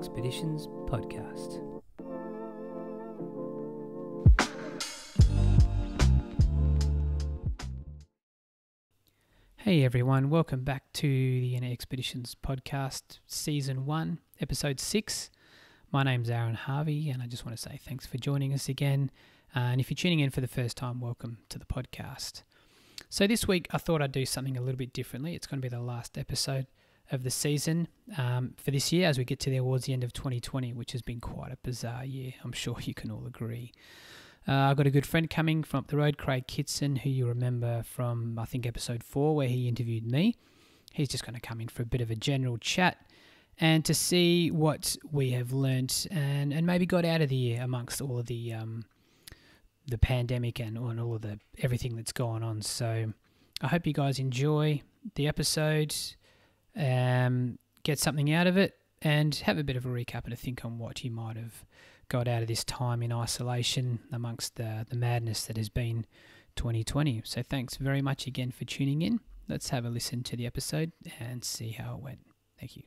Expeditions podcast. Hey everyone, welcome back to the Expeditions podcast, season 1, episode 6. My name's Aaron Harvey, and I just want to say thanks for joining us again. And if you're tuning in for the first time, welcome to the podcast. So this week I thought I'd do something a little bit differently. It's going to be the last episode of the season for this year as we get towards the end of 2020, which has been quite a bizarre year. I'm sure you can all agree. I've got a good friend coming from up the road, Craig Kitson, who you remember from, I think, episode 4 where he interviewed me. He's just going to come in for a bit of a general chat and to see what we have learnt and maybe got out of the year amongst all of the pandemic and all of everything that's gone on. So I hope you guys enjoy the episode, get something out of it, and have a bit of a recap and a think on what you might have got out of this time in isolation amongst the madness that has been 2020. So thanks very much again for tuning in. Let's have a listen to the episode and see how it went. Thank you.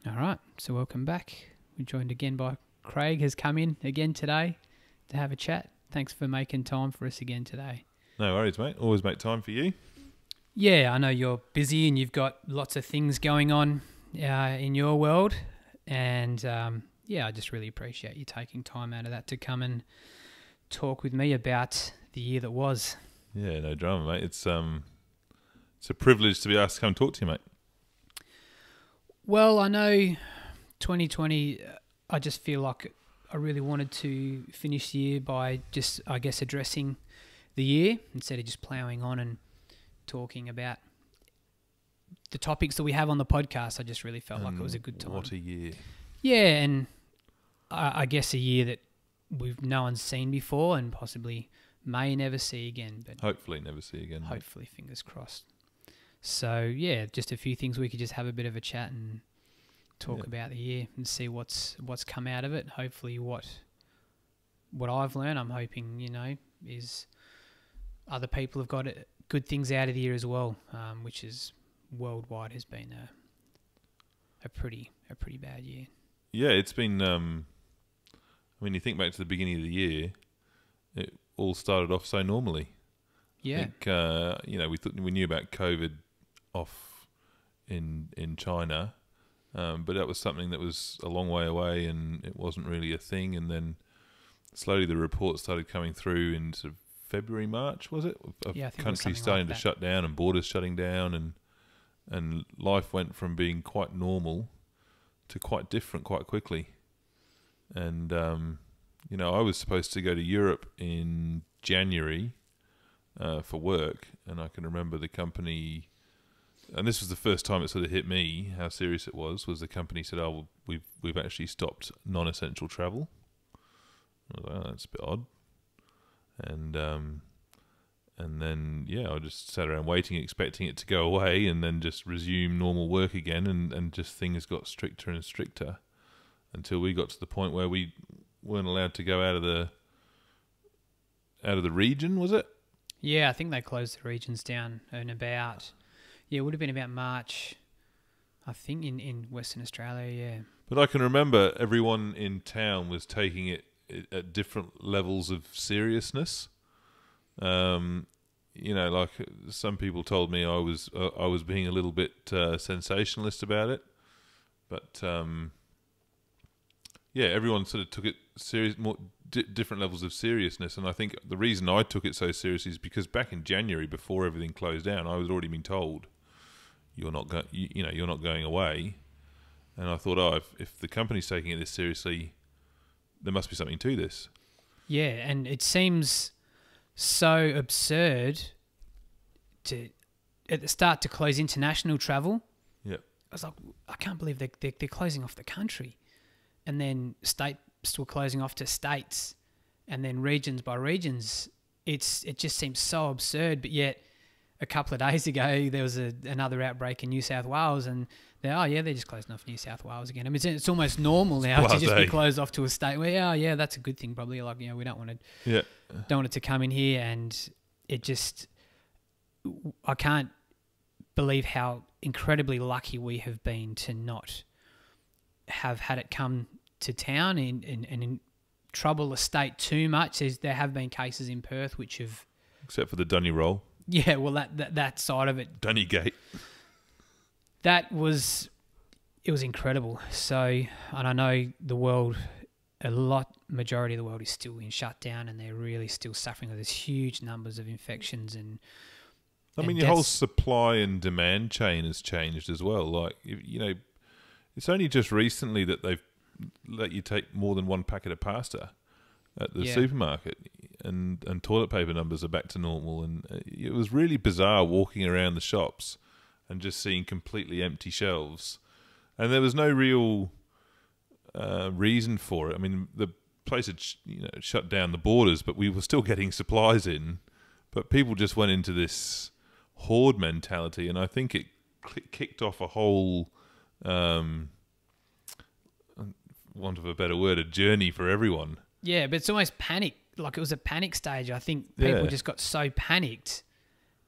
All right, so welcome back. We're joined again by Craig, has come in again today to have a chat. Thanks for making time for us again today. No worries, mate. Always make time for you. Yeah, I know you're busy and you've got lots of things going on in your world. And I just really appreciate you taking time out of that to come and talk with me about the year that was. Yeah, no drama, mate. It's a privilege to be asked to come talk to you, mate. Well, I know 2020, I just feel like I really wanted to finish the year by just, I guess, addressing the year instead of just ploughing on and talking about the topics that we have on the podcast. I just really felt like it was a good time. What a year. Yeah, and I guess a year that no one's seen before and possibly may never see again. But hopefully never see again. Hopefully, fingers crossed. So, yeah, just a few things we could just have a bit of a chat and talk about the year and see what's come out of it. Hopefully what I've learned, I'm hoping, is other people have got good things out of the year as well, which is worldwide has been a pretty bad year. Yeah, it's been, you think back to the beginning of the year, it all started off so normally. Yeah. I think, we knew about COVID off in China, but that was something that was a long way away and it wasn't really a thing. And then slowly the reports started coming through in sort of February, March, was it? Of countries starting to shut down and borders shutting down, and life went from being quite normal to quite different quite quickly. And, I was supposed to go to Europe in January for work, and I can remember the company, and this was the first time it sort of hit me how serious it was the company said, we've actually stopped non-essential travel. I was like, oh, that's a bit odd. And then I just sat around waiting, expecting it to go away and then just resume normal work again, and just things got stricter and stricter until we got to the point where we weren't allowed to go out of the region, was it? Yeah, I think they closed the regions down in about, it would have been about March, I think, in Western Australia, yeah. But I can remember everyone in town was taking it at different levels of seriousness. Like some people told me I was being a little bit sensationalist about it, but everyone sort of took it serious, more different levels of seriousness. And I think the reason I took it so seriously is because back in January, before everything closed down, I was already been told you're not going away. And I thought, if the company's taking it this seriously, there must be something to this. Yeah, and it seems so absurd at the start to close international travel. Yeah, I was like, I can't believe they're closing off the country, and then states were closing off to states, and then regions by regions. It just seems so absurd, but yet a couple of days ago there was another outbreak in New South Wales, and they're just closing off New South Wales again. I mean, it's almost normal now to just be closed off to a state where, that's a good thing probably. Like, we don't want it to come in here, and I can't believe how incredibly lucky we have been to not have had it come to town in trouble the state too much. There have been cases in Perth which have... Except for the Dunny roll. Yeah, well, that side of it... Dunny Gate. It was incredible. So, and I know the world, majority of the world is still in shutdown, and they're really still suffering with these huge numbers of infections and... I mean, your whole supply and demand chain has changed as well. Like, you know, it's only just recently that they've let you take more than one packet of pasta at the supermarket, and toilet paper numbers are back to normal. And it was really bizarre walking around the shops and just seeing completely empty shelves. And there was no real reason for it. I mean, the place had shut down the borders, but we were still getting supplies in. But people just went into this hoard mentality, and I think it kicked off a whole, want of a better word, a journey for everyone. Yeah, but it's almost panic. Like, it was a panic stage. I think people just got so panicked,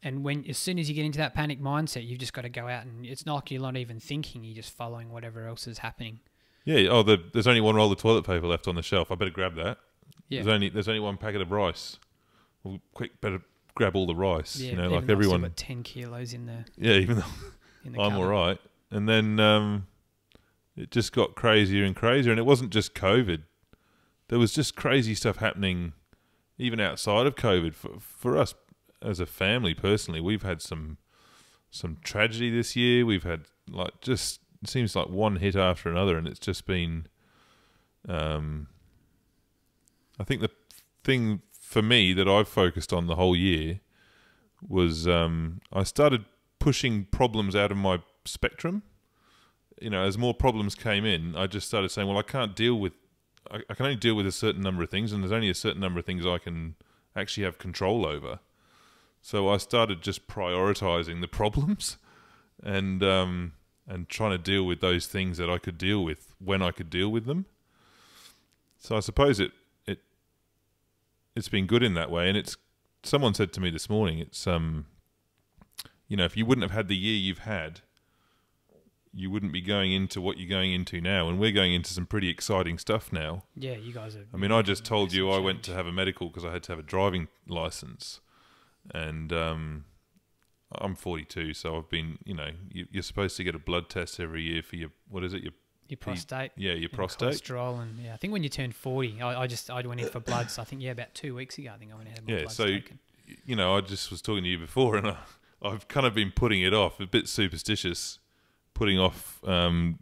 and as soon as you get into that panic mindset, you've just got to go out, and it's not like you're not even thinking. You're just following whatever else is happening. Yeah. Oh, there's only one roll of toilet paper left on the shelf. I better grab that. Yeah. There's only one packet of rice. Well, quick, better grab all the rice. Yeah, you know, like everyone. Got 10 kilos in there. Yeah, even though I'm all right. And then it just got crazier and crazier, and it wasn't just COVID. There was just crazy stuff happening even outside of COVID. For us as a family, personally, we've had some tragedy this year. We've had it seems like one hit after another, and it's just been. I think the thing for me that I've focused on the whole year was I started pushing problems out of my spectrum. You know, as more problems came in, I just started saying, well, I can only deal with a certain number of things, and there's only a certain number of things I can actually have control over. So I started just prioritizing the problems and trying to deal with those things that I could deal with when I could deal with them. So I suppose it's been good in that way. And someone said to me this morning, it's if you wouldn't have had the year you've had, you wouldn't be going into what you're going into now. And we're going into some pretty exciting stuff now. Yeah, you guys are... I mean, I just told you I went to have a medical because I had to have a driving license. And I'm 42, so I've been, you're supposed to get a blood test every year for your, what is it? Your prostate. Your prostate. Cholesterol, and I think when you turn 40, I went in for bloods. I think about 2 weeks ago, I think I went and had my bloods taken. I just was talking to you before, and I've kind of been putting it off, a bit superstitious, putting off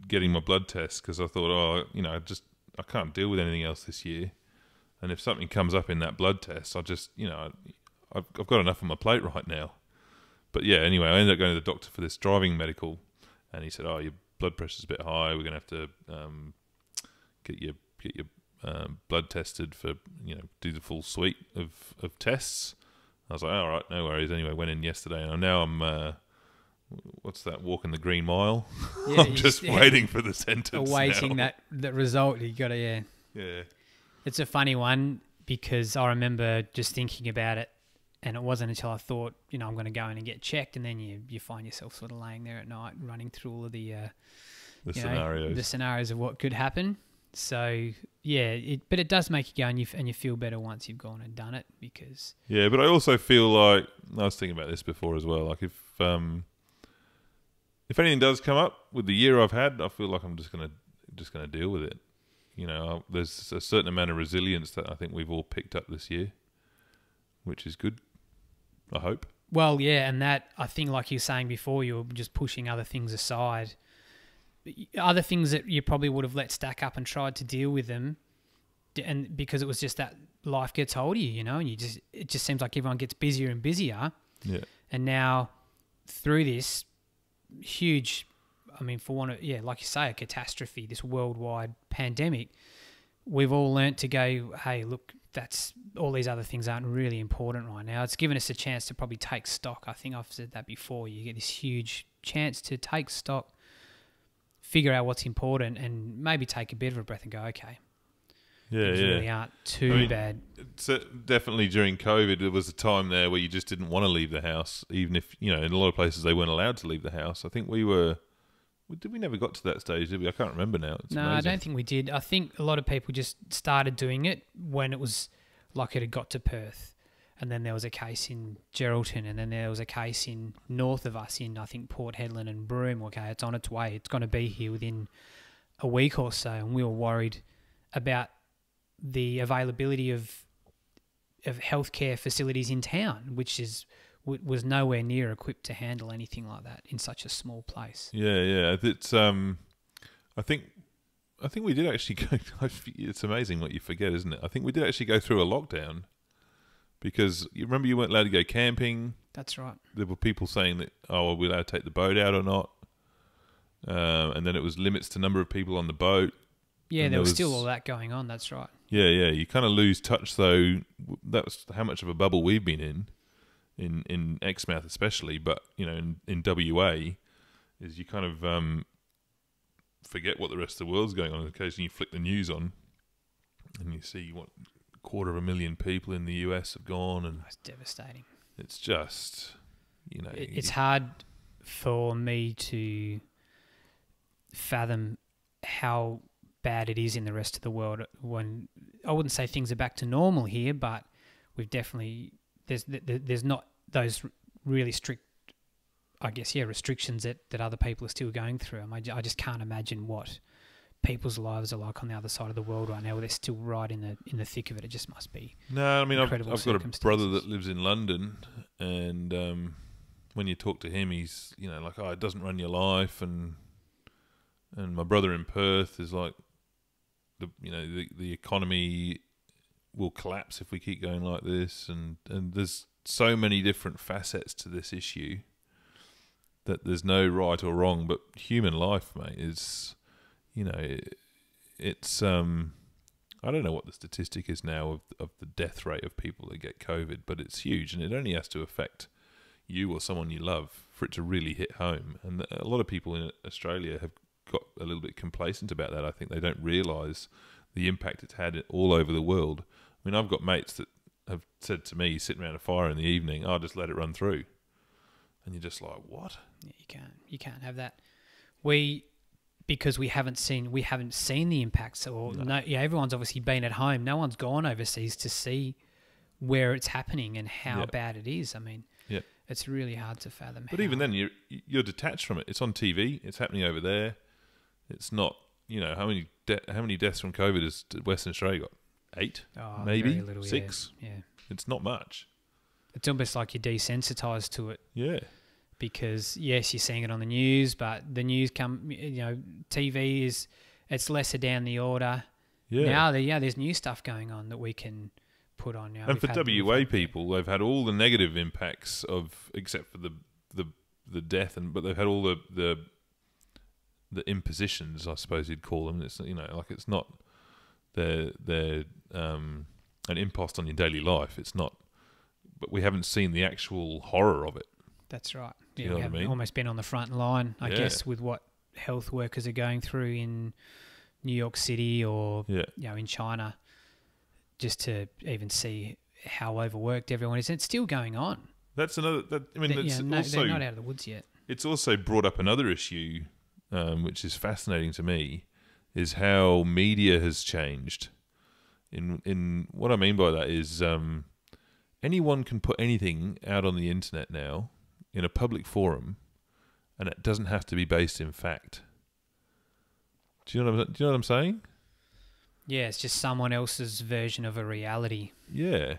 getting my blood test because I thought, I can't deal with anything else this year, and if something comes up in that blood test, I've got enough on my plate right now. But yeah, anyway, I ended up going to the doctor for this driving medical, and he said, "Oh, your blood pressure's a bit high. We're going to have to get your blood tested for do the full suite of tests." I was like, "All right, no worries." Anyway, went in yesterday, and now I'm what's that? Walking the green mile. Yeah, I'm just waiting for the sentence. Awaiting now. that result. You got to Yeah. It's a funny one because I remember just thinking about it. And it wasn't until I thought, I'm going to go in and get checked, and then you find yourself sort of laying there at night, running through all of the scenarios of what could happen. So yeah, but it does make you go and you feel better once you've gone and done it because. Yeah, but I also feel like I was thinking about this before as well. Like if anything does come up with the year I've had, I feel like I'm just gonna deal with it. There's a certain amount of resilience that I think we've all picked up this year, which is good. I hope. Well, yeah, and that, I think, like you were saying before, you were just pushing other things aside. Other things that you probably would have let stack up and tried to deal with them, and because it was just that life gets hold of you, and it just seems like everyone gets busier and busier. Yeah. And now, through this huge, like you say, a catastrophe, this worldwide pandemic, we've all learnt to go, hey, look, that's all these other things aren't really important right now. It's given us a chance to probably take stock. I think I've said that before. You get this huge chance to take stock, figure out what's important, and maybe take a bit of a breath and go, okay, things really aren't too bad. So definitely during COVID, there was a time there where you just didn't want to leave the house, even if, in a lot of places they weren't allowed to leave the house. I think we never got to that stage, did we? I can't remember now. It's no, amazing. I don't think we did. I think a lot of people just started doing it when it was like it had got to Perth. And then there was a case in Geraldton, and then there was a case in north of us in, I think, Port Hedland and Broome. Okay, it's on its way. It's going to be here within a week or so. And we were worried about the availability of healthcare facilities in town, which was nowhere near equipped to handle anything like that in such a small place. Yeah. It's I think we did actually go. It's amazing what you forget, isn't it? I think we did actually go through a lockdown. Because you remember you weren't allowed to go camping. That's right. There were people saying that, are we allowed to take the boat out or not? And then it was limits to number of people on the boat. Yeah, there was still all that going on. That's right. Yeah. You kind of lose touch, though. That was how much of a bubble we've been in Exmouth especially. But, in WA, is you kind of forget what the rest of the world's going on. Occasionally you flick the news on and you see what 250,000 people in the US have gone, and it's devastating. It's just, it's hard for me to fathom how bad it is in the rest of the world. When I wouldn't say things are back to normal here, but we've definitely there's not those really strict, I guess, restrictions that other people are still going through. I just can't imagine what people's lives are like on the other side of the world right now, where they're still right in the thick of it. It just must be. No, I mean, I've got a brother that lives in London, and when you talk to him, he's like, oh, it doesn't run your life, and my brother in Perth is like, the economy will collapse if we keep going like this, and there's so many different facets to this issue that there's no right or wrong, but human life, mate, is. It's I don't know what the statistic is now of the death rate of people that get COVID, but it's huge, and it only has to affect you or someone you love for it to really hit home. And a lot of people in Australia have got a little bit complacent about that. I think they don't realise the impact it's had all over the world. I mean, I've got mates that have said to me, sitting around a fire in the evening, "I'll just let it run through," and you're just like, "What?" Yeah, you can't have that. Because we haven't seen the impacts, everyone's obviously been at home. No one's gone overseas to see where it's happening and how bad it is. I mean, it's really hard to fathom. But even then, you're detached from it. It's on TV. It's happening over there. It's not. How many deaths from COVID has Western Australia got? 8, maybe very little, 6. Yeah, it's not much. It's almost like you're desensitized to it. Yeah. Because yes, you're seeing it on the news, but the news TV it's lesser down the order. Yeah. Now, there's new stuff going on that we can put on. And for WA people, they've had all the negative impacts except for the death, but they've had all the impositions, I suppose you'd call them. It's it's not they're an impost on your daily life. It's not, but we haven't seen the actual horror of it. That's right. You know we what I mean? Almost been on the front line, I guess, with what health workers are going through in New York City or in China, just to even see how overworked everyone is. And it's still going on. That's another. They're not out of the woods yet. It's also brought up another issue, which is fascinating to me, is how media has changed. In what I mean by that is, anyone can put anything out on the internet now in a public forum, and it doesn't have to be based in fact. Do you know what I'm saying? Yeah, it's just someone else's version of a reality. Yeah.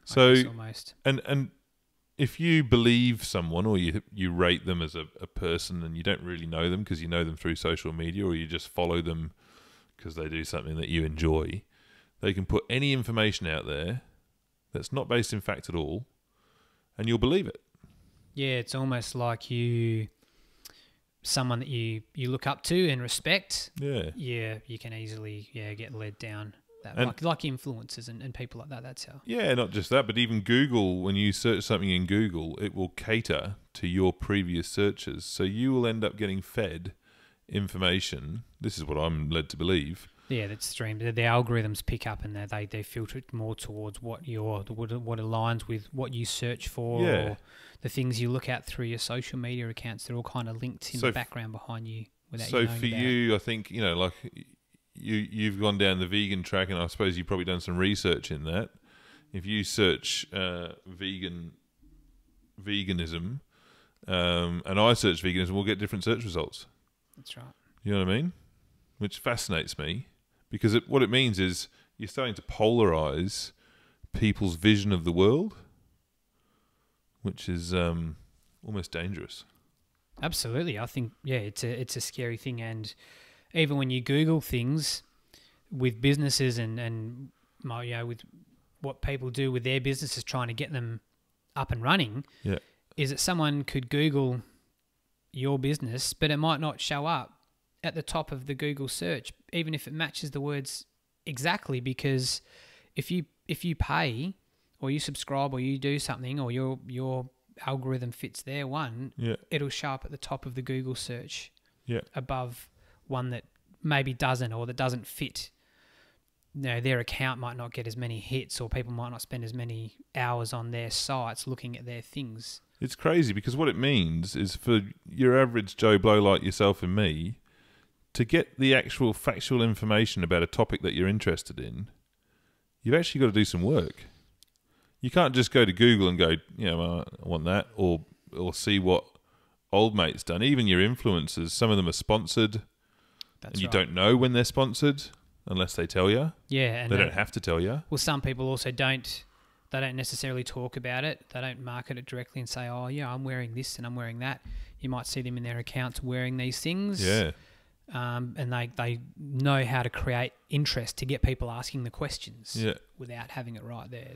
So almost. And if you believe someone or you rate them as a person and you don't really know them because you know them through social media, or you just follow them because they do something that you enjoy, they can put any information out there that's not based in fact at all, and you'll believe it. Yeah, it's almost like someone that you look up to and respect. Yeah. Yeah, you can easily get led down that, like influencers and people like that. That's how. Yeah, not just that, but even Google, when you search something in Google, it will cater to your previous searches. So you will end up getting fed information. This is what I'm led to believe. Yeah, that's streamed. The algorithms pick up and they filter it more towards what aligns with what you search for, or the things you look at through your social media accounts. They're all kind of linked in the background behind you without you knowing about it. So for you, I think, like you've gone down the vegan track, and I suppose you've probably done some research in that. If you search veganism, and I search veganism, we'll get different search results. That's right. You know what I mean? Which fascinates me, because what it means is you're starting to polarize people's vision of the world, which is almost dangerous. Absolutely. I think, it's a scary thing. And even when you Google things with businesses and with what people do with their businesses, trying to get them up and running, is that someone could Google your business, but it might not show up at the top of the Google search, even if it matches the words exactly, because if you pay or you subscribe or you do something, or your algorithm fits their one, it'll show up at the top of the Google search above one that maybe doesn't, or that doesn't fit. Their account might not get as many hits, or people might not spend as many hours on their sites looking at their things. It's crazy, because what it means is for your average Joe Blow like yourself and me to get the actual factual information about a topic that you're interested in, you've actually got to do some work. You can't just go to Google and go, I want that, or see what old mate's done. Even your influencers, some of them are sponsored. That's you right. don't know when they're sponsored unless they tell you. Yeah, and they don't have to tell you. Well, some people also don't. They don't necessarily talk about it. They don't market it directly and say, "Oh, yeah, I'm wearing this and I'm wearing that." You might see them in their accounts wearing these things. Yeah. And they know how to create interest to get people asking the questions without having it right there.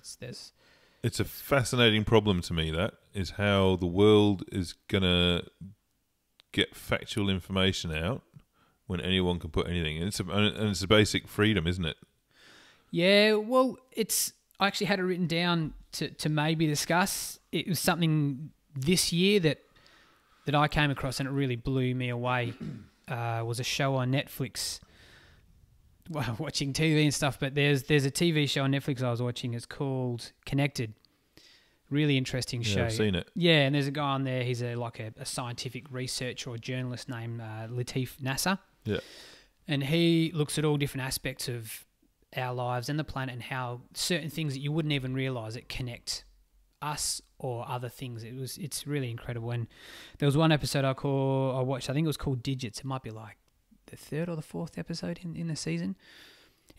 It's a fascinating problem to me, that is how the world is going to get factual information out when anyone can put anything. And it's a basic freedom, isn't it? Yeah, well, I actually had it written down to maybe discuss. It was something this year that I came across, and it really blew me away. Was a show on Netflix. Well, watching TV and stuff, but there's a TV show on Netflix I was watching. It's called Connected. Really interesting show. Yeah, I've seen it. Yeah, and there's a guy on there. He's a scientific researcher or journalist named Latif Nasser. Yeah. And he looks at all different aspects of our lives and the planet, and how certain things that you wouldn't even realise it connect us or other things. It's really incredible. And there was one episode I watched, I think it was called Digits. It might be like the third or the fourth episode in the season.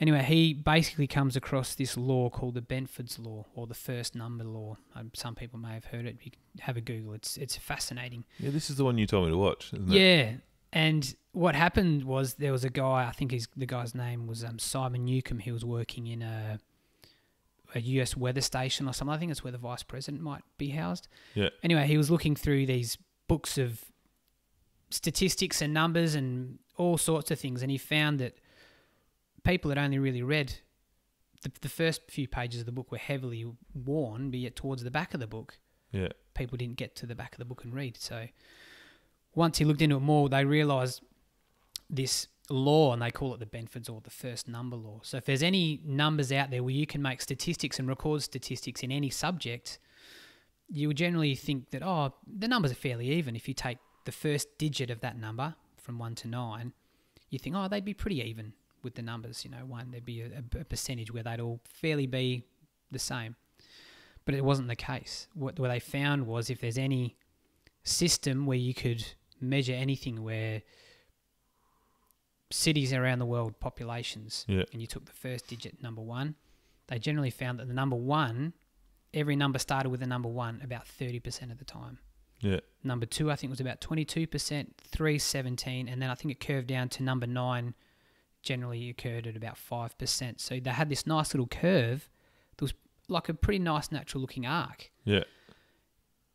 Anyway, he basically comes across this law called the Benford's Law, or the first number law. Some people may have heard it. You can have a Google. It's fascinating. Yeah, this is the one you told me to watch, isn't it? Yeah. And what happened was there was a guy, I think the guy's name was Simon Newcomb. He was working in a US weather station or something. I think it's where the vice president might be housed. Yeah. Anyway, he was looking through these books of statistics and numbers and all sorts of things, and he found that people had only really read the first few pages of the book were heavily worn, but yet towards the back of the book, people didn't get to the back of the book and read. So once he looked into it more, they realised this law, and they call it the Benford's or the first number law. So if there's any numbers out there where you can make statistics and record statistics in any subject, you would generally think that, the numbers are fairly even. If you take the first digit of that number from 1 to 9, you think, they'd be pretty even with the numbers. 1, there'd be a percentage where they'd all fairly be the same. But it wasn't the case. What they found was, if there's any system where you could measure anything, where cities around the world, populations, and you took the first digit, number 1, they generally found that the number 1, every number started with the number 1 about 30% of the time. Yeah. Number 2, I think, was about 22%, 3, 17%, and then I think it curved down to number 9, generally occurred at about 5%. So they had this nice little curve that was like a pretty nice natural looking arc. Yeah.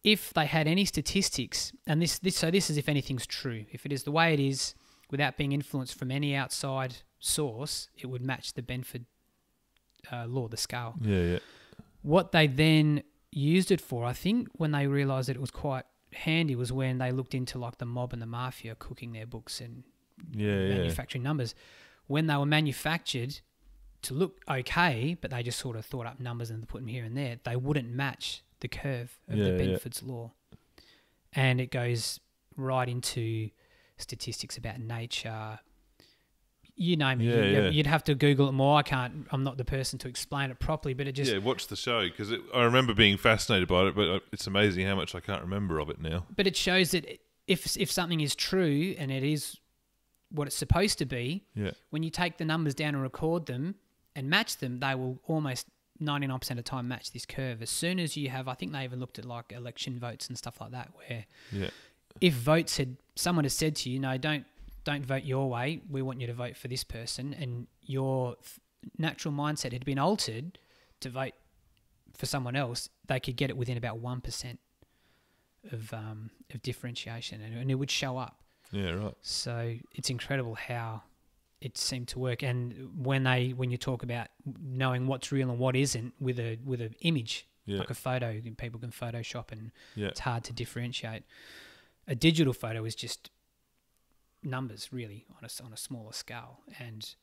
If they had any statistics, and this is if anything's true, if it is the way it is, without being influenced from any outside source, it would match the Benford law, the scale. Yeah. What they then used it for, I think, when they realised that it was quite handy, was when they looked into like the mob and the mafia cooking their books and manufacturing numbers. When they were manufactured to look okay, but they just sort of thought up numbers and put them here and there, they wouldn't match the curve of the Benford's law. And it goes right into statistics about nature. You name it. You'd have to Google it more. I'm not the person to explain it properly, but it just... Yeah, watch the show, because I remember being fascinated by it, but it's amazing how much I can't remember of it now. But it shows that if something is true and it is what it's supposed to be, when you take the numbers down and record them and match them, they will almost 99% of the time match this curve. As soon as you have... I think they even looked at like election votes and stuff like that, where if someone has said to you, no, don't vote your way, we want you to vote for this person, and your natural mindset had been altered to vote for someone else, they could get it within about 1% of differentiation, and it would show up. Yeah, right. So it's incredible how it seemed to work. And when you talk about knowing what's real and what isn't with an image, like a photo, people can Photoshop, and it's hard to differentiate. A digital photo is just numbers, really, on a smaller scale, and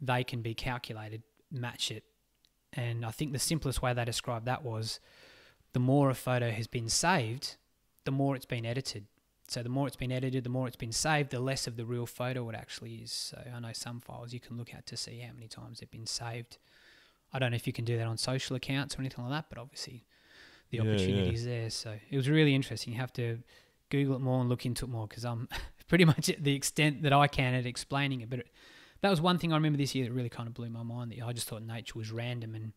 they can be calculated, match it. And I think the simplest way they described that was, the more a photo has been saved, the more it's been edited. So the more it's been edited, the more it's been saved, the less of the real photo it actually is. So I know some files you can look at to see how many times they've been saved. I don't know if you can do that on social accounts or anything like that, but obviously the opportunity is there. So it was really interesting. You have to Google it more and look into it more, because I'm pretty much at the extent that I can at explaining it. But that was one thing I remember this year that really kind of blew my mind. That I just thought nature was random and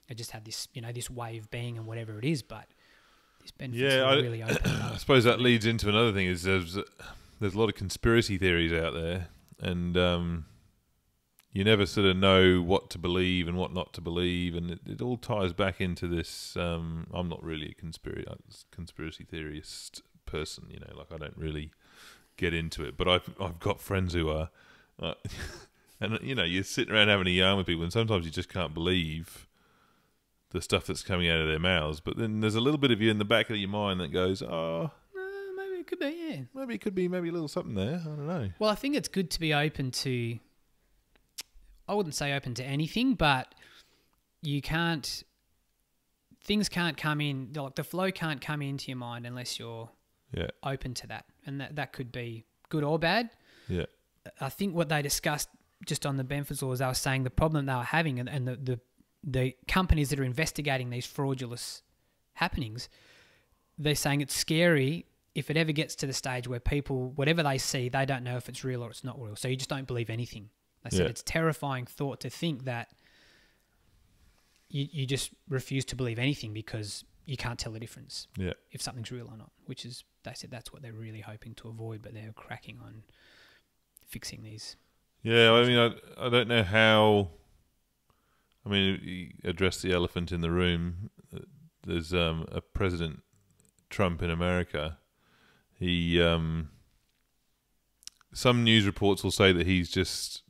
it just had this, this way of being and whatever it is. But this benefits really open up. I suppose that leads into another thing, is there's a lot of conspiracy theories out there, and you never sort of know what to believe and what not to believe, and it all ties back into this. I'm not really a conspiracy theorist person, like I don't really get into it, but I've got friends who are, and you're sitting around having a yarn with people, and sometimes you just can't believe the stuff that's coming out of their mouths. But then there's a little bit of you in the back of your mind that goes, maybe it could be, maybe it could be, maybe a little something there. I don't know. Well, I think it's good to be open to. I wouldn't say open to anything, but things can't come in, like the flow can't come into your mind unless you're open to that. And that could be good or bad. Yeah. I think what they discussed just on the Benford's law is they were saying the problem they were having, and the companies that are investigating these fraudulent happenings, they're saying it's scary if it ever gets to the stage where people, whatever they see, they don't know if it's real or it's not real. So you just don't believe anything. They said it's a terrifying thought to think that you just refuse to believe anything because you can't tell the difference if something's real or not, which is, they said that's what they're really hoping to avoid, but they're cracking on fixing these. Yeah, I mean, I don't know how... I mean, you addressed the elephant in the room. There's a President Trump in America. He... some news reports will say that he's just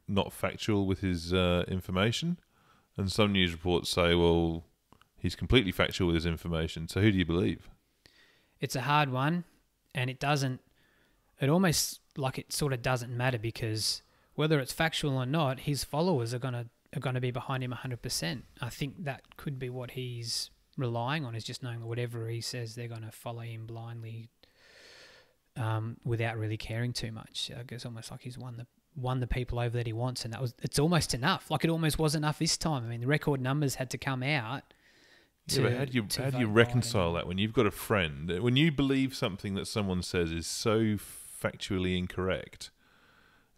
not factual with his information, and some news reports say, well, he's completely factual with his information. So who do you believe? It's a hard one, and it almost like it sort of doesn't matter, because whether it's factual or not, his followers are going to be behind him 100%. I think that could be what he's relying on, is just knowing that whatever he says, they're going to follow him blindly without really caring too much. I guess almost like he's won the people over that he wants, and it's almost enough. Like it almost was enough this time. I mean, the record numbers had to come out. But how do you reconcile that when you've got a friend, when you believe something that someone says is so factually incorrect,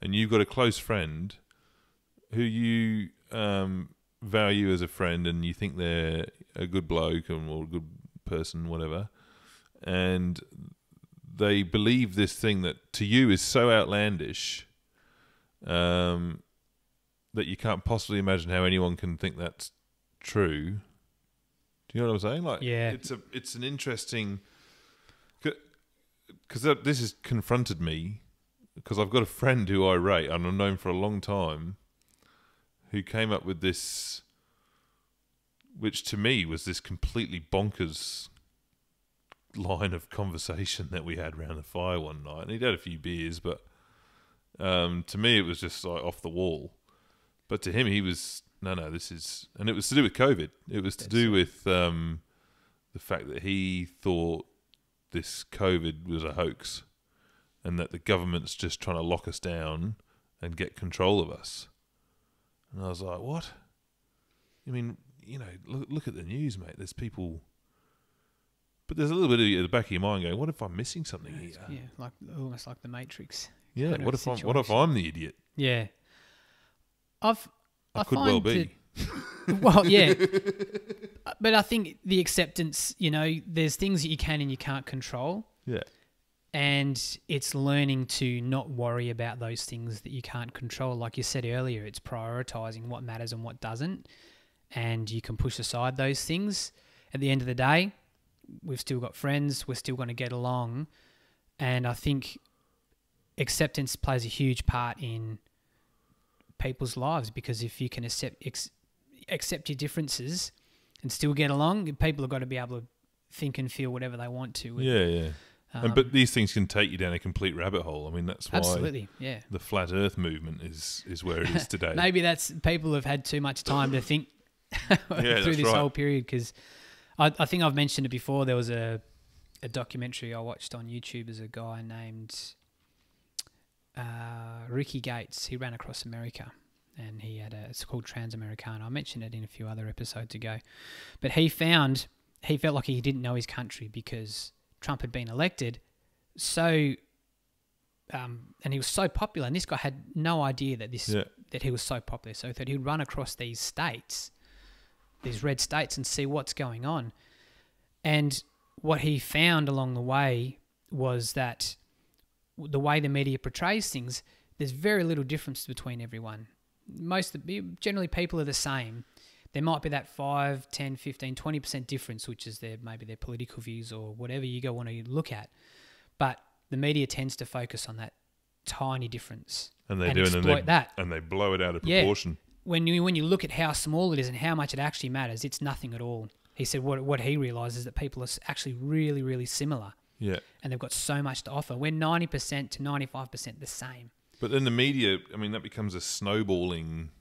and you've got a close friend who you value as a friend, and you think they're a good bloke or a good person, whatever, and they believe this thing that to you is so outlandish that you can't possibly imagine how anyone can think that's true. Do you know what I'm saying? Like, it's an interesting, because this has confronted me, because I've got a friend who I rate and I've known for a long time, who came up with this, which to me was this completely bonkers line of conversation that we had around the fire one night. And he'd had a few beers, but To me, it was just like off the wall. But to him, he was, no, this is... And it was to do with COVID. It was to do with the fact that he thought this COVID was a hoax and that the government's just trying to lock us down and get control of us. And I was like, what? I mean, you know, look at the news, mate. There's people... But there's a little bit at the back of your mind going, what if I'm missing something here? Yeah, like almost like the Matrix. Yeah, what if I'm the idiot? Yeah. I could well be. Well, yeah. But I think the acceptance, you know, there's things that you can and you can't control. Yeah. And it's learning to not worry about those things that you can't control. Like you said earlier, it's prioritizing what matters and what doesn't. And you can push aside those things. At the end of the day, we've still got friends. We're still going to get along. And I think acceptance plays a huge part in people's lives, because if you can accept your differences and still get along, people have got to be able to think and feel whatever they want to. Yeah. But these things can take you down a complete rabbit hole. I mean, that's why the flat Earth movement is where it is today. Maybe that's people have had too much time to think through this whole period, because I think I've mentioned it before. There was a documentary I watched on YouTube. As a guy named Ricky Gates. He ran across America, and it's called Transamericana. I mentioned it in a few other episodes ago. But he felt like he didn't know his country because Trump had been elected, and he was so popular, and this guy had no idea that he was so popular. So that he'd run across these states, these red states, and see what's going on. And what he found along the way was that the way the media portrays things, there's very little difference between everyone. Generally people are the same. There might be that 5, 10, 15, 20% difference, which is maybe their political views or whatever you want to look at. But the media tends to focus on that tiny difference and exploit that. And they blow it out of proportion. Yeah. When you look at how small it is and how much it actually matters, it's nothing at all. He said what he realises is that people are actually really, really similar. Yeah. And they've got so much to offer. We're 90% to 95% the same. But then the media, I mean, that becomes a snowballing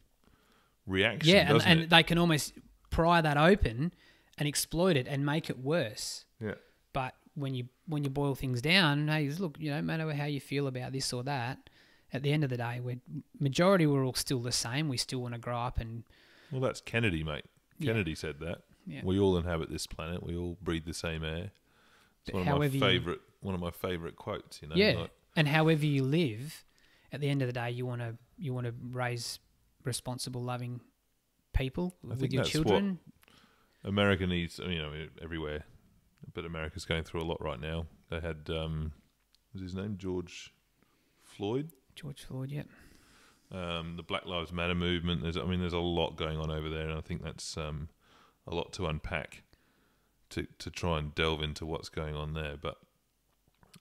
reaction, doesn't it? And they can almost pry that open and exploit it and make it worse. Yeah. But when you boil things down, hey, look, you know, no matter how you feel about this or that, at the end of the day, we're all still the same. We still want to grow up and... Well, that's Kennedy, mate. Kennedy said that. Yeah. We all inhabit this planet. We all breathe the same air. It's one of my favourite quotes, you know. Yeah, and however you live, at the end of the day, you want to raise responsible, loving people with your children. What America needs, you know, everywhere, but America's going through a lot right now. They had, what's his name, George Floyd, yeah. The Black Lives Matter movement. There's a lot going on over there, and I think that's a lot to unpack. To try and delve into what's going on there, but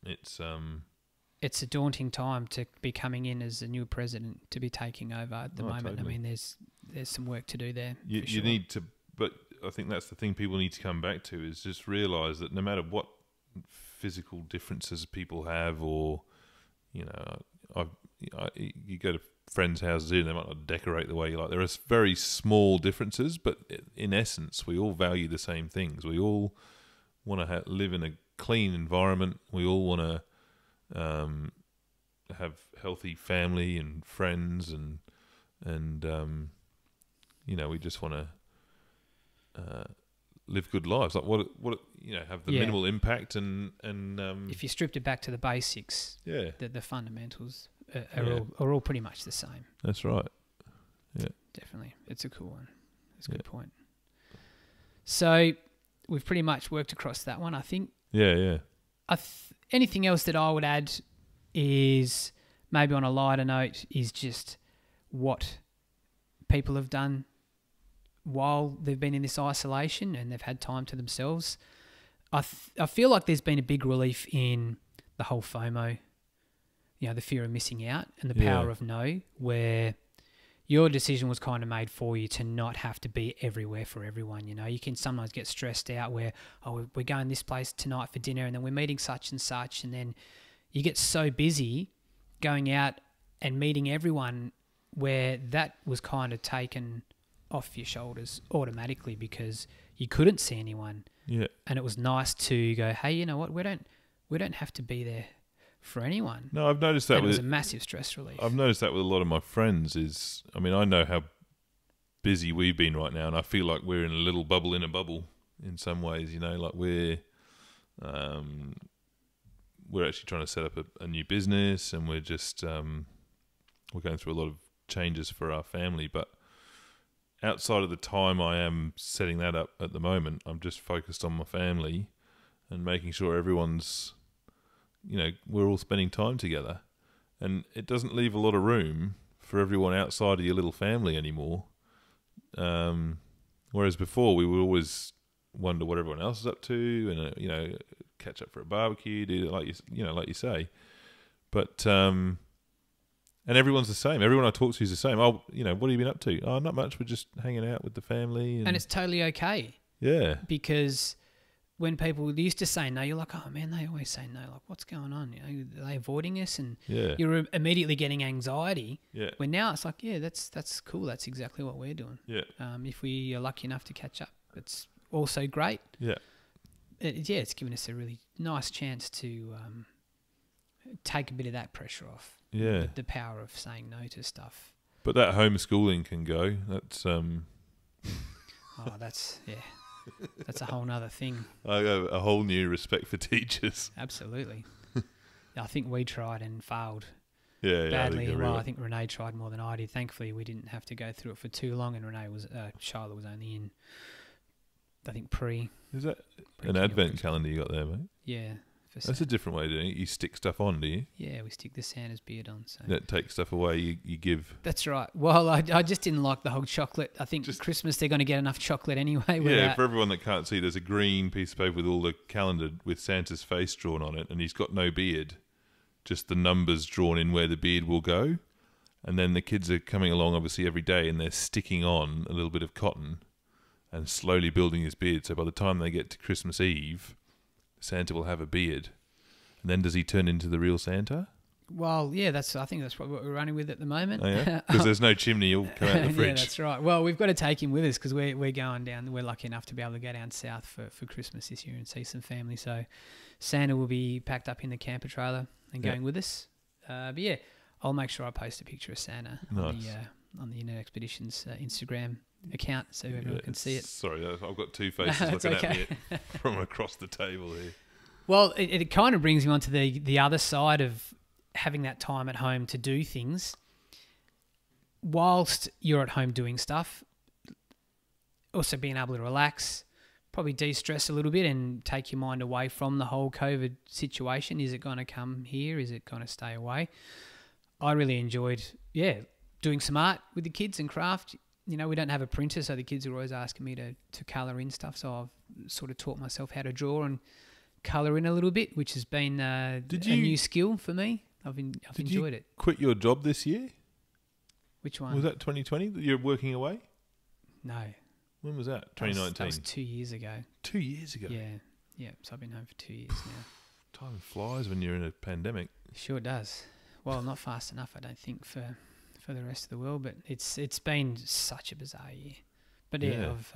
it's a daunting time to be coming in as a new president, to be taking over at the moment. Totally. I mean, there's some work to do there. You need to, but I think that's the thing people need to come back to, is just realise that no matter what physical differences people have, or you know, you go to friends' houses here, they might not decorate the way you like. There are very small differences, but in essence, we all value the same things. We all want to live in a clean environment. We all want to have healthy family and friends, and you know, we just want to live good lives. Like what you know, have the minimal impact and if you stripped it back to the basics, the fundamentals are all pretty much the same. That's right. Yeah, definitely. It's a cool one. It's a good point. So we've pretty much worked across that one, I think. Yeah. Anything else that I would add is maybe on a lighter note is just what people have done while they've been in this isolation and they've had time to themselves. I feel like there's been a big relief in the whole FOMO, you know, the fear of missing out and the power of no, where your decision was kind of made for you to not have to be everywhere for everyone. You know, you can sometimes get stressed out where, we're going this place tonight for dinner and then we're meeting such and such, and then you get so busy going out and meeting everyone, where that was kind of taken off your shoulders automatically because you couldn't see anyone. Yeah. And it was nice to go, hey, you know what? We don't have to be there for anyone. No, I've noticed that and it was a massive stress relief. I've noticed that with a lot of my friends I know how busy we've been right now, and I feel like we're in a little bubble in a bubble in some ways, like we're actually trying to set up a new business, and we're just we're going through a lot of changes for our family, but outside of the time I am setting that up at the moment, I'm just focused on my family and making sure everyone's, we're all spending time together, and it doesn't leave a lot of room for everyone outside of your little family anymore. Whereas before we would always wonder what everyone else is up to, and catch up for a barbecue, do like you say, but and everyone's the same. Everyone I talk to is the same. Oh, what have you been up to? Oh, not much. We're just hanging out with the family, and it's totally okay. Yeah, because when people used to say no, you're like, oh man, they always say no. Like, what's going on? Are they avoiding us? And you're immediately getting anxiety. Yeah. When now it's like, yeah, that's cool. That's exactly what we're doing. Yeah. If we are lucky enough to catch up, it's also great. Yeah. It's given us a really nice chance to take a bit of that pressure off. Yeah. The power of saying no to stuff. But that homeschooling can go. That's That's a whole nother thing. I have a whole new respect for teachers. Absolutely. I think we tried and failed badly. I think Renee tried more than I did. Thankfully, we didn't have to go through it for too long, and Charlotte was only in, I think, Is that an advent calendar you got there, mate? Yeah. That's a different way of doing it. You stick stuff on, do you? Yeah, we stick the Santa's beard on. So. That takes stuff away, you give. That's right. Well, I just didn't like the whole chocolate. I think Christmas they're going to get enough chocolate anyway. Yeah, for everyone that can't see, there's a green piece of paper with all the calendar with Santa's face drawn on it, and he's got no beard, just the numbers drawn in where the beard will go. And then the kids are coming along, obviously, every day, and they're sticking on a little bit of cotton and slowly building his beard. So by the time they get to Christmas Eve, Santa will have a beard. And then does he turn into the real Santa? Well, yeah, I think that's what we're running with at the moment. Oh, yeah? Because there's no chimney, he'll come out of the fridge. Yeah, that's right. Well, we've got to take him with us because we're going down. We're lucky enough to be able to go down south for Christmas this year and see some family. So Santa will be packed up in the camper trailer and going with us. But yeah, I'll make sure I post a picture of Santa on the Internet Expeditions Instagram account so everyone can see it. Sorry, I've got two faces looking at me from across the table here. Well, it kind of brings me on to the other side of having that time at home to do things. Whilst you're at home doing stuff, also being able to relax, probably de-stress a little bit and take your mind away from the whole COVID situation. Is it going to come here? Is it going to stay away? I really enjoyed, doing some art with the kids and craft. We don't have a printer, so the kids are always asking me to colour in stuff. So I've sort of taught myself how to draw and colour in a little bit, which has been a new skill for me. I've enjoyed it. Quit your job this year? Which one? Was that 2020 that you're working away? No. When was that? 2019? That was 2 years ago. 2 years ago? Yeah. So I've been home for 2 years now. Time flies when you're in a pandemic. Sure does. Well, not fast enough, I don't think, for the rest of the world, but it's been such a bizarre year. But I've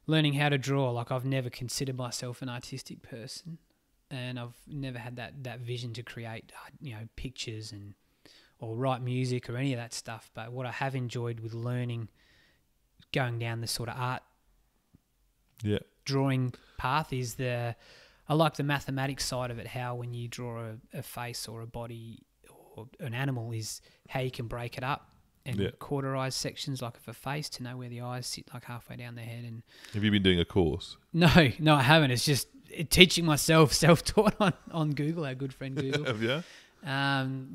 learning how to draw. Like, I've never considered myself an artistic person, and I've never had that vision to create pictures or write music or any of that stuff. But what I have enjoyed with learning, going down the sort of art drawing path, is I like the mathematics side of it. How when you draw a face or a body or an animal, is how you can break it up and cauterize sections like of a face to know where the eyes sit, like halfway down the head. And have you been doing a course? No, I haven't. It's just teaching myself, self-taught on Google, our good friend Google. Have you?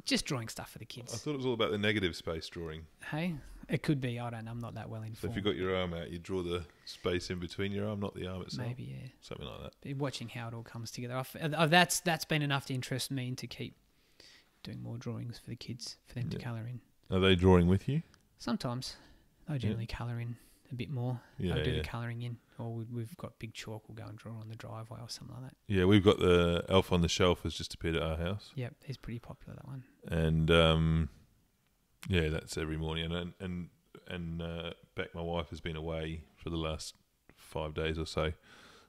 Just drawing stuff for the kids. I thought it was all about the negative space drawing. Hey, it could be. I don't know. I'm not that well informed. So if you've got your arm out, you draw the space in between your arm, not the arm itself. Maybe, yeah. Something like that. Watching how it all comes together. That's been enough to interest me and to keep doing more drawings for the kids, for them to colour in. Are they drawing with you? Sometimes. I generally colour in a bit more. I'll do the colouring in. Or we've got big chalk, we'll go and draw on the driveway or something like that. Yeah, we've got the Elf on the Shelf has just appeared at our house. Yep, he's pretty popular, that one. And Yeah, that's every morning. And Beck, my wife, has been away for the last 5 days or so.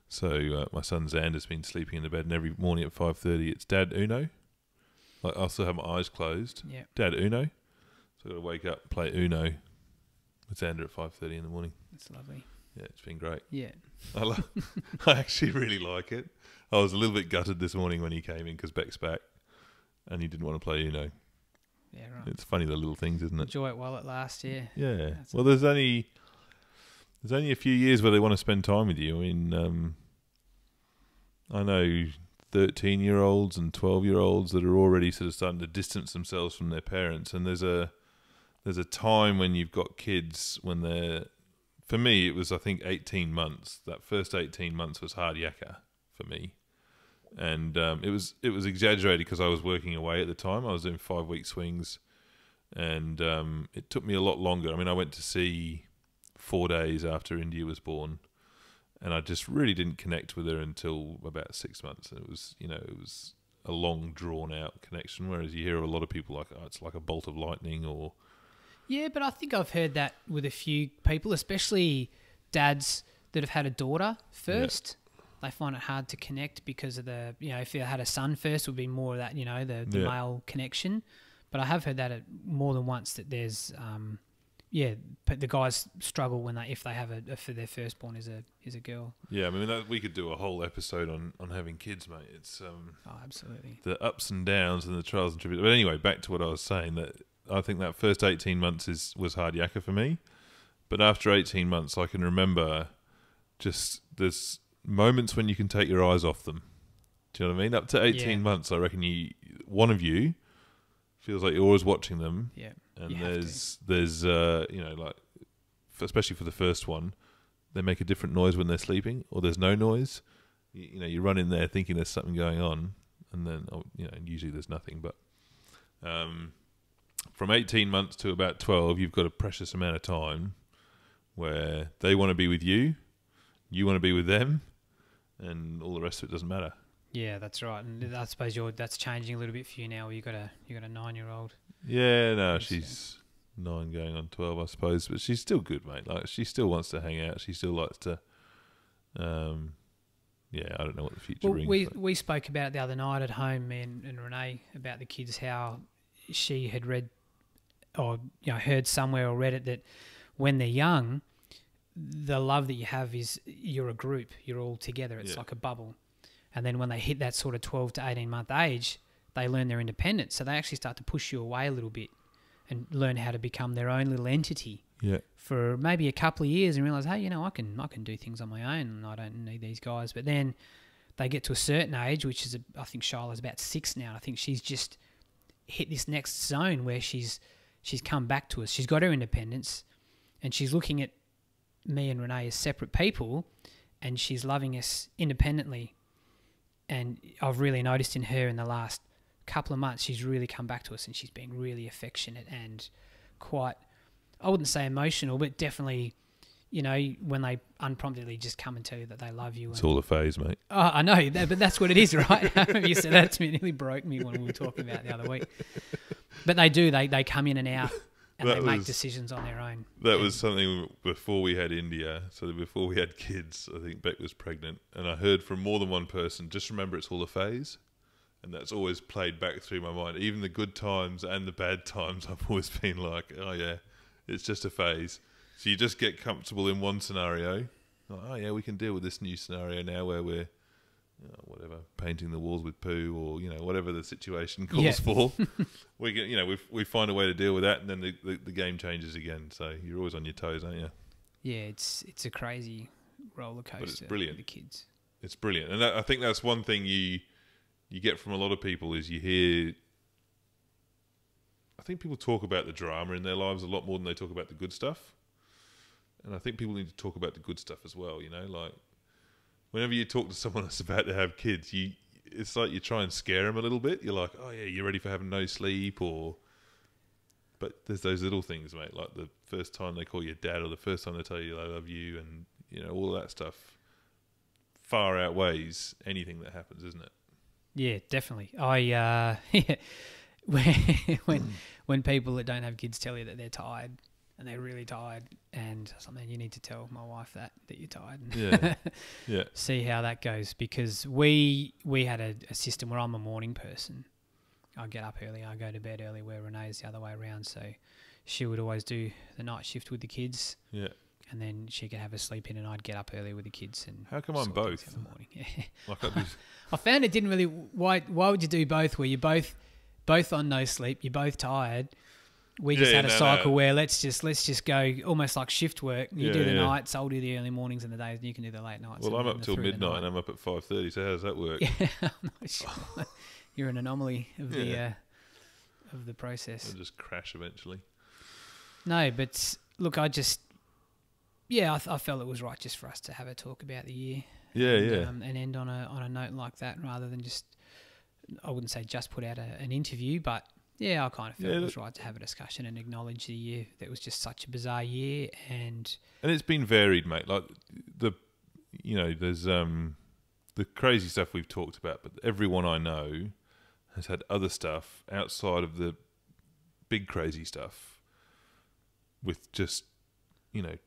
So my son Xander's been sleeping in the bed, and every morning at 5:30, it's Dad Uno. Like, I still have my eyes closed. Yeah. Dad Uno. So I've got to wake up and play Uno with Xander at 5:30 in the morning. That's lovely. Yeah, it's been great. Yeah. I actually really like it. I was a little bit gutted this morning when he came in because Beck's back and he didn't want to play Uno. Yeah, right. It's funny, the little things, isn't it? Enjoy it while it lasts, yeah. Yeah. Well, there's only a few years where they want to spend time with you. I mean, I know 13-year-olds and 12-year-olds that are already sort of starting to distance themselves from their parents, and there's a time when you've got kids when they're, for me, it was, I think, 18 months. That first 18 months was hard yakka for me. And it was exaggerated because I was working away at the time. I was doing 5-week swings, and it took me a lot longer. I mean, I went to sea 4 days after India was born, and I just really didn't connect with her until about 6 months. And it was a long, drawn out connection. Whereas you hear of a lot of people like, oh, it's like a bolt of lightning, or yeah. But I think I've heard that with a few people, especially dads that have had a daughter first. Yeah. They find it hard to connect because of the, if you had a son first, it would be more of that, the male connection. But I have heard that more than once that there's, but the guys struggle if they have for their firstborn is a girl. Yeah, I mean, we could do a whole episode on having kids, mate. It's absolutely, the ups and downs and the trials and tribulations. But anyway, back to what I was saying, that I think that first 18 months was hard yakka for me. But after 18 months, I can remember just there's moments when you can take your eyes off them. Do you know what I mean? Up to 18 months, I reckon one of you feels like you're always watching them. Yeah. And there's like, especially for the first one, they make a different noise when they're sleeping, or there's no noise. You run in there thinking there's something going on, and then usually there's nothing. But from 18 months to about 12, you've got a precious amount of time where they want to be with you, you want to be with them, and all the rest of it doesn't matter. Yeah, that's right. And I suppose that's changing a little bit for you now. You got a 9-year-old. Yeah, no, she's 9 going on 12, I suppose, but she's still good, mate. Like, she still wants to hang out. She still likes to. I don't know what the future brings. We spoke about it the other night at home, me and Renee, about the kids, how she had read or heard somewhere or read it that when they're young, the love that you have is you're a group, you're all together. It's like a bubble. And then when they hit that sort of 12 to 18 month age, they learn their independence. So they actually start to push you away a little bit and learn how to become their own little entity for maybe a couple of years and realize, hey, I can do things on my own and I don't need these guys. But then they get to a certain age, which is, I think Shiloh's about 6 now. I think she's just hit this next zone where she's come back to us. She's got her independence and she's looking at me and Renee as separate people, and she's loving us independently. And I've really noticed in her in the last couple of months, she's really come back to us and she's been really affectionate and quite, I wouldn't say emotional, but definitely, when they unpromptedly just come and tell you that they love you. It's all a phase, mate. Oh, I know, but that's what it is, right? You said that to me, it nearly broke me when we were talking about it the other week. But they do, they come in and out. And they make decisions on their own. That was something before we had India. So before we had kids, I think Beck was pregnant. And I heard from more than one person, just remember it's all a phase. And that's always played back through my mind. Even the good times and the bad times, I've always been like, oh yeah, it's just a phase. So you just get comfortable in one scenario. Like, oh yeah, we can deal with this new scenario now where we're, painting the walls with poo, or whatever the situation calls for. We get, we find a way to deal with that, and then the game changes again. So you're always on your toes, aren't you? Yeah, it's a crazy roller coaster. But it's brilliant. For the kids. It's brilliant, and I think that's one thing you get from a lot of people is you hear. I think people talk about the drama in their lives a lot more than they talk about the good stuff, and I think people need to talk about the good stuff as well. Like. Whenever you talk to someone that's about to have kids, it's like you try and scare them a little bit. You're like, oh yeah, you're ready for having no sleep, but there's those little things, mate, like the first time they call you dad, or the first time they tell you they love you, and all that stuff far outweighs anything that happens, isn't it? Yeah, definitely. when people that don't have kids tell you that they're tired and they're really tired and something, you need to tell my wife that you're tired. Yeah. Yeah. See how that goes, because we had a system where I'm a morning person. I get up early, I go to bed early, where Renee's the other way around. So she would always do the night shift with the kids. Yeah. And then she could have a sleep in, and I'd get up early with the kids. And how come I'm both? In the morning. Like I found it didn't really. Why would you do both? Where you're both on no sleep, you're both tired. We just had a cycle where let's just go almost like shift work. You do the nights, I'll do the early mornings and the days, and you can do the late nights. Well, I'm up till midnight and I'm up at 5:30. So how does that work? Yeah, I'm not sure. You're an anomaly of the process. I'll just crash eventually. No, but look, I felt it was right just for us to have a talk about the year. Yeah, and end on a note like that, rather than just, I wouldn't say just put out an interview, but yeah, I kind of felt it was right to have a discussion and acknowledge the year. That was just such a bizarre year, and it's been varied, mate. Like there's the crazy stuff we've talked about, but everyone I know has had other stuff outside of the big crazy stuff with just,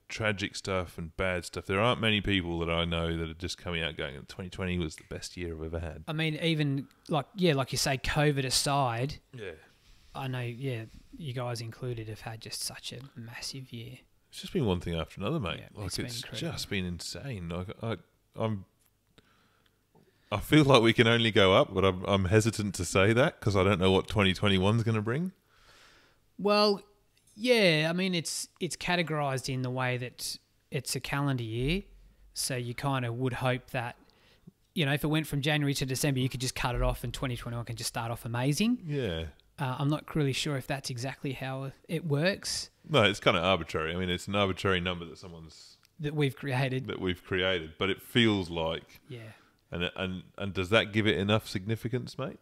tragic stuff and bad stuff. There aren't many people that I know that are just coming out going, 2020 was the best year I've ever had. I mean, even like you say, COVID aside, yeah, I know, you guys included have had just such a massive year. It's just been one thing after another, mate. Yeah, it's just been insane. Like I feel like we can only go up, but I'm hesitant to say that because I don't know what 2021 is going to bring. Well, yeah, I mean, it's categorised in the way that it's a calendar year, so you kind of would hope that, if it went from January to December, you could just cut it off and 2021 can just start off amazing. Yeah. I'm not really sure if that's exactly how it works. No, it's kind of arbitrary. I mean, it's an arbitrary number that we've created. But it feels like... Yeah. And does that give it enough significance, mate?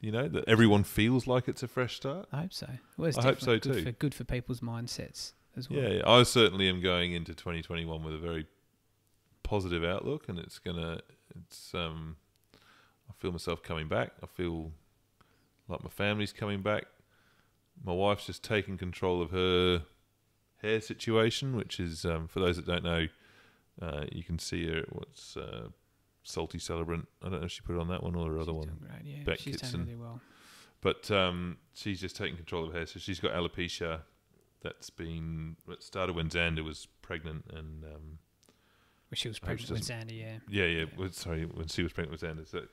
That everyone feels like it's a fresh start? I hope so. Well, I hope so too. Good for people's mindsets as well. Yeah, I certainly am going into 2021 with a very positive outlook, and I feel myself coming back. I feel like my family's coming back. My wife's just taking control of her hair situation, which is, for those that don't know, you can see her at Salty Celebrant. I don't know if she put it on that one or her other one. Great, yeah. Beck she's Kitson. done really well. But she's just taking control of her hair. So she's got alopecia. It started when Xander was pregnant, and when she was pregnant with Xander, yeah. Yeah. When she was pregnant with Xander. So,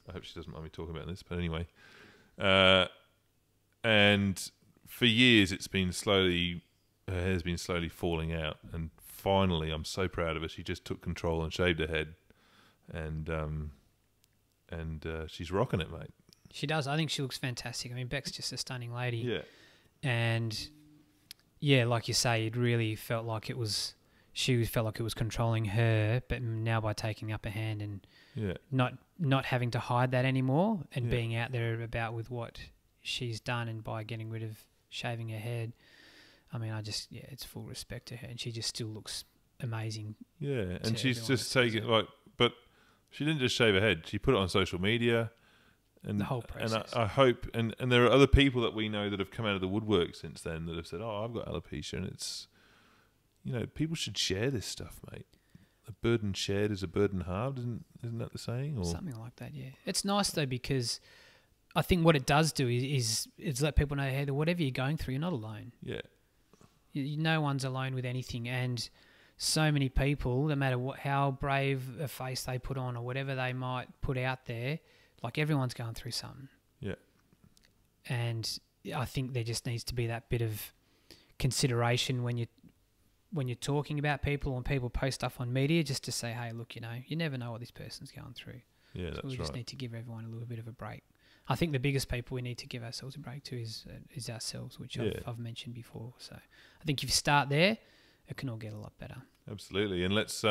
I hope she doesn't mind me talking about this, but anyway. And for years, her hair's been slowly falling out, and finally, I'm so proud of her. She just took control and shaved her head, and she's rocking it, mate. She does. I think she looks fantastic. I mean, Beck's just a stunning lady. Yeah. And yeah, like you say, it really felt like it was. She felt like it was controlling her, but now by taking the upper hand and not having to hide that anymore, and being out there about with what she's done, and by getting rid of shaving her head. I mean, it's full respect to her, and she just still looks amazing. Yeah, and she's just taking but she didn't just shave her head; she put it on social media, and the whole process. And I hope, and there are other people that we know that have come out of the woodwork since then that have said, "Oh, I've got alopecia," and it's, people should share this stuff, mate. A burden shared is a burden halved, isn't that the saying? Or something like that? Yeah, it's nice though, because I think what it does do is let people know, hey, that whatever you're going through, you're not alone. Yeah. No one's alone with anything, and so many people, no matter how brave a face they put on or whatever they might put out there, like everyone's going through something. Yeah. And I think there just needs to be that bit of consideration when you're talking about people, and people post stuff on media, just to say, hey, look, you never know what this person's going through. Yeah, that's right. So we just need to give everyone a little bit of a break. I think the biggest people we need to give ourselves a break to is ourselves, which I've mentioned before. So I think if you start there, it can all get a lot better. Absolutely. And let's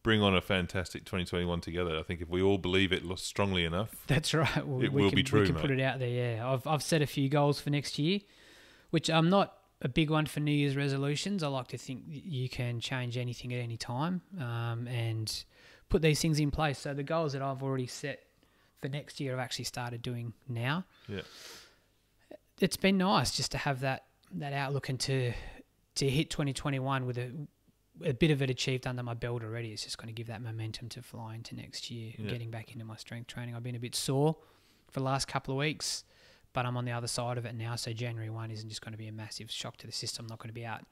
bring on a fantastic 2021 together. I think if we all believe it strongly enough, that's right. It will be true. We can put it out there. Yeah, I've set a few goals for next year, which I'm not a big one for New Year's resolutions. I like to think you can change anything at any time, and put these things in place. So the goals that I've already set for next year I've actually started doing now. Yeah. It's been nice just to have that outlook and to hit 2021 with a bit of it achieved under my belt already. It's just going to give that momentum to fly into next year, getting back into my strength training. I've been a bit sore for the last couple of weeks, but I'm on the other side of it now. So January 1 isn't just going to be a massive shock to the system. I'm not going to be out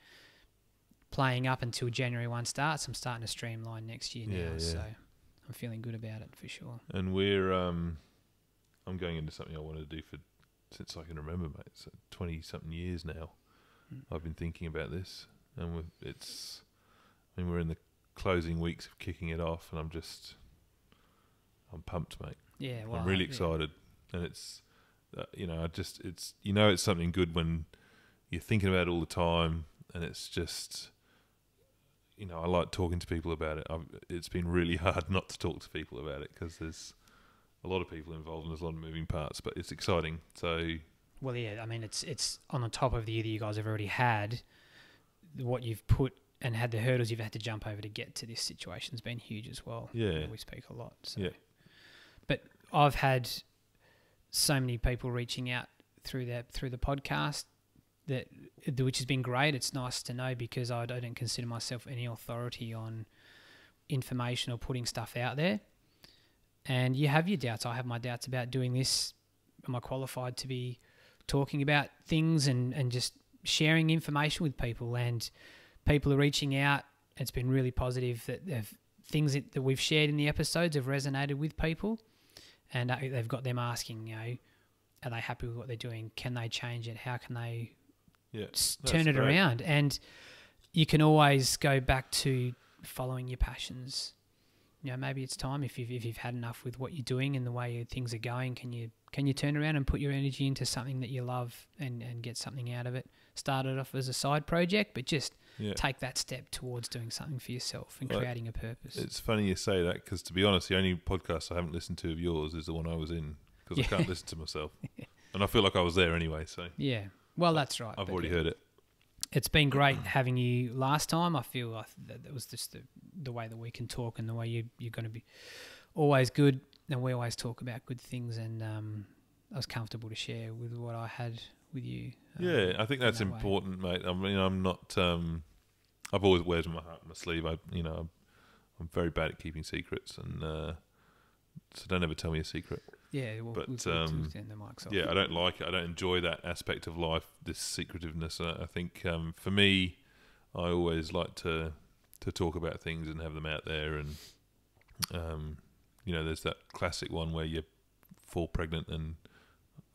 playing up until January 1 starts. I'm starting to streamline next year now. So I'm feeling good about it for sure. And we're, I'm going into something I wanted to do since I can remember, mate. So 20-something years now. I've been thinking about this, and we're in the closing weeks of kicking it off, and I'm pumped, mate. Yeah, well, I'm really excited, and it's, it's something good when you're thinking about it all the time, and it's just, I like talking to people about it. It's been really hard not to talk to people about it because there's a lot of people involved and there's a lot of moving parts, but it's exciting. So. Well, yeah, I mean, it's on the top of the year that you guys have already had. What you've put and had the hurdles you've had to jump over to get to this situation has been huge as well. Yeah. We speak a lot. So. Yeah. But I've had so many people reaching out through the podcast which has been great. It's nice to know because I don't consider myself any authority on information or putting stuff out there. And you have your doubts. I have my doubts about doing this. Am I qualified to be talking about things and just sharing information with people? And people are reaching out. It's been really positive that things that we've shared in the episodes have resonated with people, and they've got them asking, are they happy with what they're doing? Can they change it? How can they turn it around? And you can always go back to following your passions. Maybe it's time if you've had enough with what you're doing and the way things are going. Can you turn around and put your energy into something that you love and get something out of it? Start it off as a side project, but just take that step towards doing something for yourself and creating a purpose. It's funny you say that because, to be honest, the only podcast I haven't listened to of yours is the one I was in because I can't listen to myself. And I feel like I was there anyway. So yeah, well, that's right. I've already heard it. It's been great having you last time. I feel like that was just the way that we can talk and the way you're going to be always good. And we always talk about good things, and I was comfortable to share with what I had with you. Yeah, I think that's important, mate. I mean, I'm not. I've always wears my heart on my sleeve. I'm very bad at keeping secrets, and so don't ever tell me a secret. Yeah, we'll turn the mics off. Yeah, I don't like it. I don't enjoy that aspect of life, this secretiveness. I think for me, I always like to talk about things and have them out there. And there's that classic one where you fall pregnant, and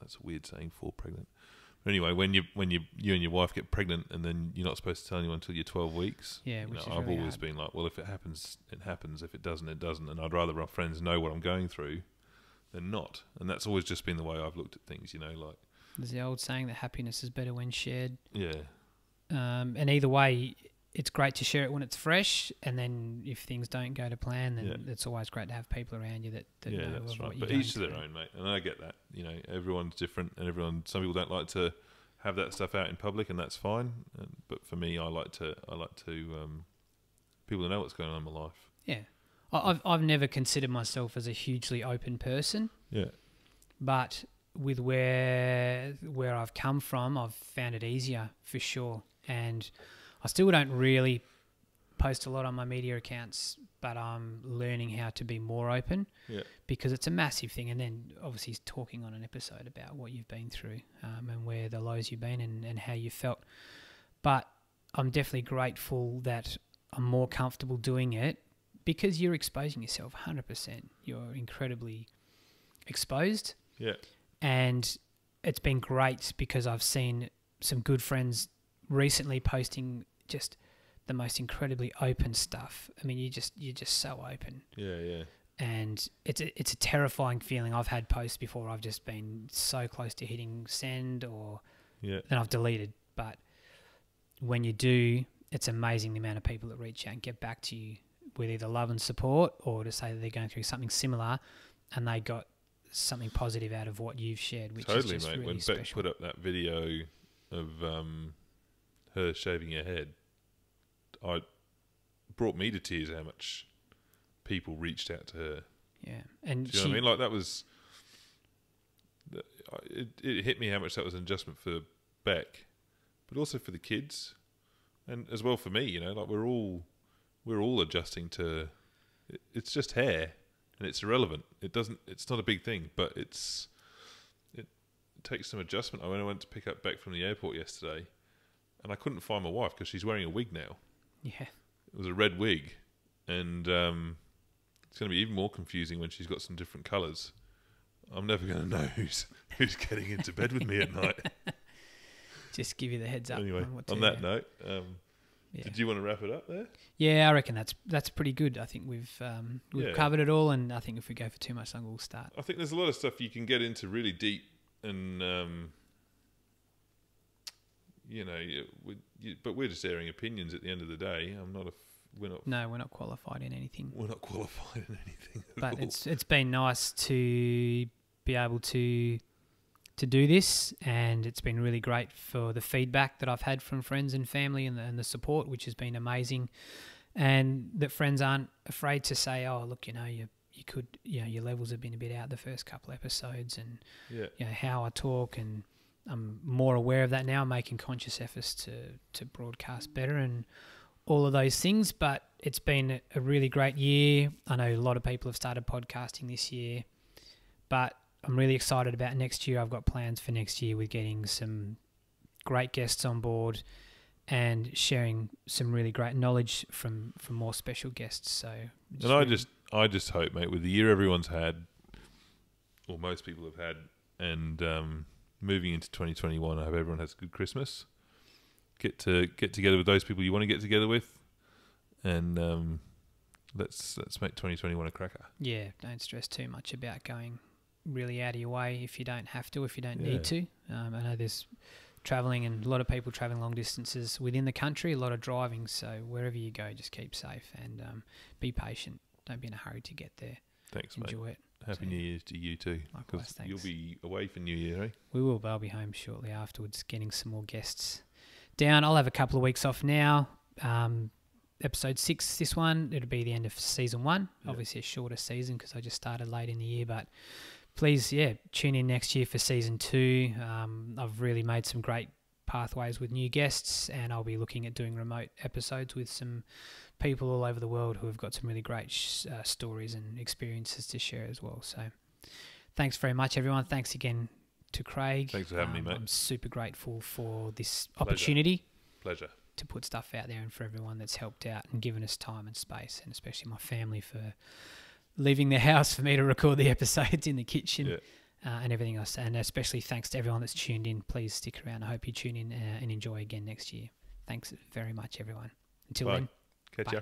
that's a weird saying, fall pregnant. But anyway, when you and your wife get pregnant, and then you're not supposed to tell anyone until you're 12 weeks. Yeah, which is I've really always hard. been like, well, if it happens, it happens. If it doesn't, it doesn't. And I'd rather our friends know what I'm going through than not. And that's always just been the way I've looked at things, like. There's the old saying that happiness is better when shared. Yeah. And either way, it's great to share it when it's fresh, and then if things don't go to plan, then it's always great to have people around you that know that's of right. what you're But each to going their through. own, mate. And I get that. Everyone's different, and some people don't like to have that stuff out in public, and that's fine. But for me, I like to people to know what's going on in my life. Yeah. I've never considered myself as a hugely open person. Yeah. But with where I've come from, I've found it easier for sure. And I still don't really post a lot on my media accounts, but I'm learning how to be more open because it's a massive thing. And then obviously talking on an episode about what you've been through and where the lows you've been and how you felt. But I'm definitely grateful that I'm more comfortable doing it because you're exposing yourself 100%. You're incredibly exposed. Yeah. And it's been great because I've seen some good friends recently posting just the most incredibly open stuff. I mean, you're just so open. Yeah. And it's a terrifying feeling. I've had posts before I've just been so close to hitting send or then I've deleted. But when you do, it's amazing the amount of people that reach out and get back to you with either love and support or to say that they're going through something similar and they got something positive out of what you've shared, which is just mate. really When special. Beck put up that video of her shaving her head, it brought me to tears how much people reached out to her. Yeah, and Do you know what I mean? Like that was it hit me how much that was an adjustment for Beck, but also for the kids, and as well for me. You know, like we're all adjusting to. It's just hair, and it's irrelevant. It's not a big thing, but it takes some adjustment. I went to pick up Beck from the airport yesterday, and I couldn't find my wife because she's wearing a wig now. Yeah. It was a red wig, and it's going to be even more confusing when she's got some different colours. I'm never going to know who's getting into bed with me at night. Just give you the heads up. Anyway, on that note, did you want to wrap it up there? Yeah, I reckon that's pretty good. I think we've covered it all, and I think if we go for too much longer, we'll start. I think there's a lot of stuff you can get into really deep, and but we're just airing opinions at the end of the day. We're not qualified in anything. We're not qualified in anything. But it's been nice to be able to do this, and it's been really great for the feedback that I've had from friends and family, and the support, which has been amazing, and that friends aren't afraid to say, oh, look, your levels have been a bit out the first couple episodes, and how I talk, and I'm more aware of that now. I'm making conscious efforts to broadcast better and all of those things. But it's been a really great year. I know a lot of people have started podcasting this year, but I'm really excited about next year. I've got plans for next year with getting some great guests on board and sharing some really great knowledge from more special guests. So, I just hope, mate, with the year everyone's had, or most people have had, and moving into 2021, I hope everyone has a good Christmas. Get together with those people you want to get together with, and let's make 2021 a cracker. Yeah, don't stress too much about going really out of your way if you don't have to, if you don't need to. I know there's travelling, and a lot of people travelling long distances within the country, a lot of driving, so wherever you go, just keep safe and be patient. Don't be in a hurry to get there. Thanks, Enjoy mate. it. Happy New Year's to you too. Likewise, thanks. You'll be away for New Year, eh? We will, but I'll be home shortly afterwards, getting some more guests down. I'll have a couple of weeks off now. Episode 6, this one, it'll be the end of season 1. Yep. Obviously a shorter season because I just started late in the year, but please, tune in next year for season 2. I've really made some great pathways with new guests, and I'll be looking at doing remote episodes with some people all over the world who have got some really great stories and experiences to share as well. So thanks very much, everyone. Thanks again to Craig. Thanks for having me, mate. I'm super grateful for this opportunity. Pleasure. To put stuff out there, and for everyone that's helped out and given us time and space, and especially my family for leaving their house for me to record the episodes in the kitchen and everything else. And especially thanks to everyone that's tuned in. Please stick around. I hope you tune in and enjoy again next year. Thanks very much, everyone. Until then. Catch ya.